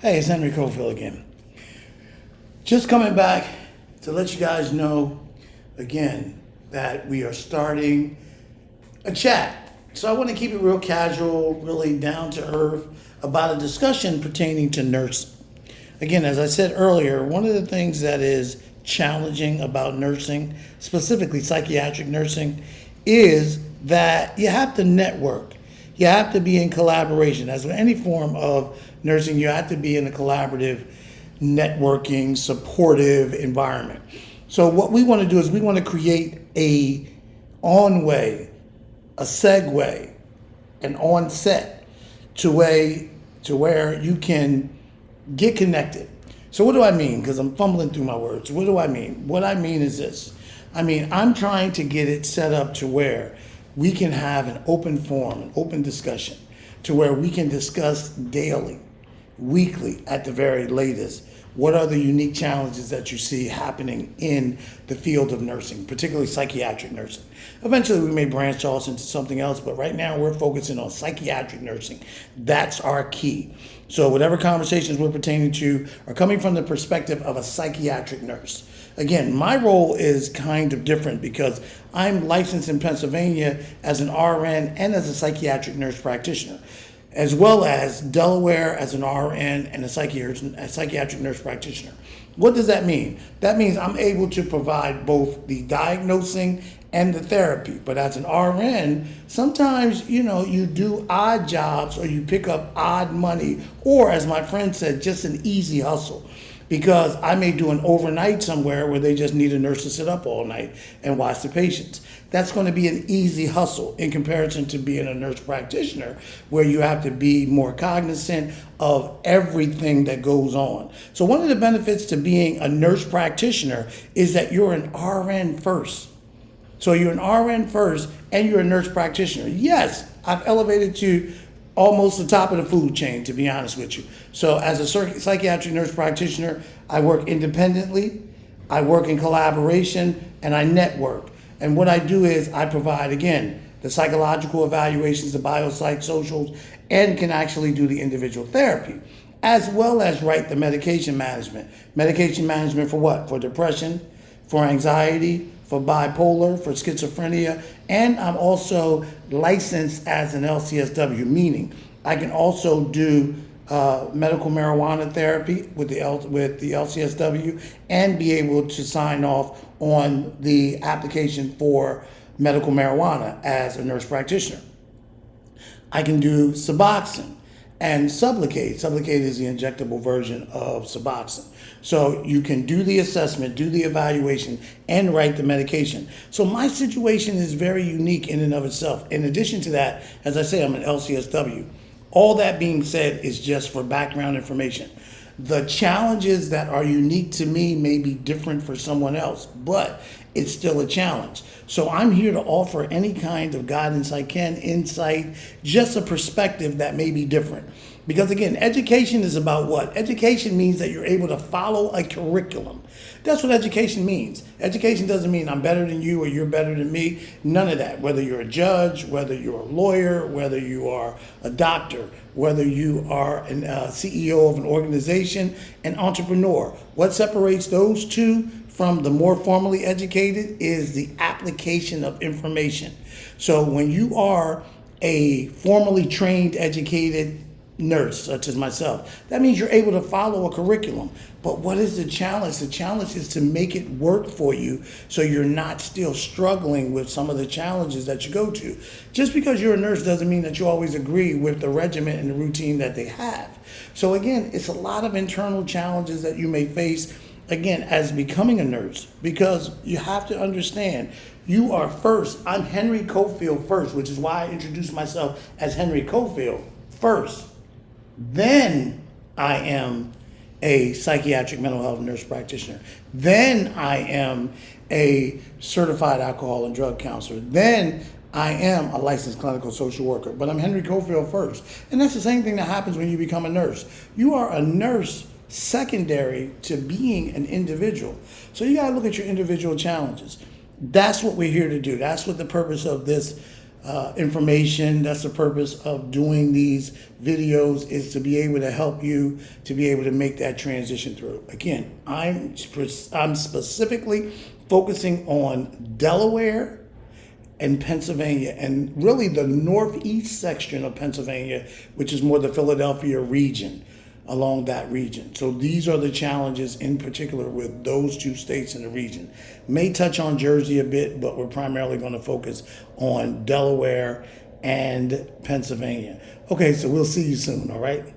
Hey, it's Henry Cofield again. Just coming back to let you guys know again that we are starting a chat. So I want to keep it real casual, really down to earth about a discussion pertaining to nursing. Again, as I said earlier, one of the things that is challenging about nursing, specifically psychiatric nursing, is that you have to network. You have to be in collaboration. As with any form of nursing, you have to be in a collaborative, networking, supportive environment. So what we want to do is we want to create a on-way, a segue, an onset to where you can get connected. So what do I mean? Because I'm fumbling through my words. What do I mean? What I mean is this. I'm trying to get it set up to where we can have an open forum, an open discussion, to where we can discuss daily, weekly at the very latest, what are the unique challenges that you see happening in the field of nursing, particularly psychiatric nursing. Eventually we may branch off into something else, but right now we're focusing on psychiatric nursing. That's our key. So whatever conversations we're pertaining to are coming from the perspective of a psychiatric nurse. Again, my role is kind of different because I'm licensed in Pennsylvania as an RN and as a psychiatric nurse practitioner, as well as Delaware as an RN and a psychiatric nurse practitioner. What does that mean? That means I'm able to provide both the diagnosing and the therapy. But as an RN, sometimes, you do odd jobs or you pick up odd money, or as my friend said, just an easy hustle. Because I may do an overnight somewhere where they just need a nurse to sit up all night and watch the patients. That's going to be an easy hustle in comparison to being a nurse practitioner, where you have to be more cognizant of everything that goes on. So one of the benefits to being a nurse practitioner is that you're an RN first. So you're an RN first and you're a nurse practitioner. Yes, I've elevated to almost the top of the food chain, to be honest with you. So as a psychiatric nurse practitioner, I work independently, I work in collaboration, and I network. And what I do is I provide, again, the psychological evaluations, the biopsychosocials, and can actually do the individual therapy, as well as write the medication management. Medication management for what? For depression, for anxiety, for bipolar, for schizophrenia, and I'm also licensed as an LCSW, meaning I can also do medical marijuana therapy with the LCSW and be able to sign off on the application for medical marijuana as a nurse practitioner. I can do Suboxone and Sublocade. Sublocade is the injectable version of Suboxone. So you can do the assessment, do the evaluation, and write the medication. So my situation is very unique in and of itself. In addition to that, as I say, I'm an LCSW. All that being said is just for background information. The challenges that are unique to me may be different for someone else, but it's still a challenge. So I'm here to offer any kind of guidance I can, insight, just a perspective that may be different. Because again, education is about what? Education means that you're able to follow a curriculum. That's what education means. Education doesn't mean I'm better than you or you're better than me. None of that. Whether you're a judge, whether you're a lawyer, whether you are a doctor, whether you are a CEO of an organization, an entrepreneur. What separates those two from the more formally educated is the application of information. So when you are a formally trained, educated nurse, such as myself, that means you're able to follow a curriculum. But what is the challenge? The challenge is to make it work for you so you're not still struggling with some of the challenges that you go to. Just because you're a nurse doesn't mean that you always agree with the regimen and the routine that they have. So again, it's a lot of internal challenges that you may face, again, as becoming a nurse, because you have to understand you are first. I'm Henry Cofield first, which is why I introduced myself as Henry Cofield first. Then I am a psychiatric mental health nurse practitioner. Then I am a certified alcohol and drug counselor. Then I am a licensed clinical social worker. But I'm Henry Cofield first. And that's the same thing that happens when you become a nurse. You are a nurse secondary to being an individual. So you got to look at your individual challenges. That's what we're here to do. That's what the purpose of this information. That's the purpose of doing these videos, is to be able to help you to be able to make that transition through. Again, I'm specifically focusing on Delaware and Pennsylvania, and really the northeast section of Pennsylvania, which is more the Philadelphia region, along that region. So these are the challenges in particular with those two states in the region. May touch on Jersey a bit, but we're primarily going to focus on Delaware and Pennsylvania. Okay, so we'll see you soon, all right?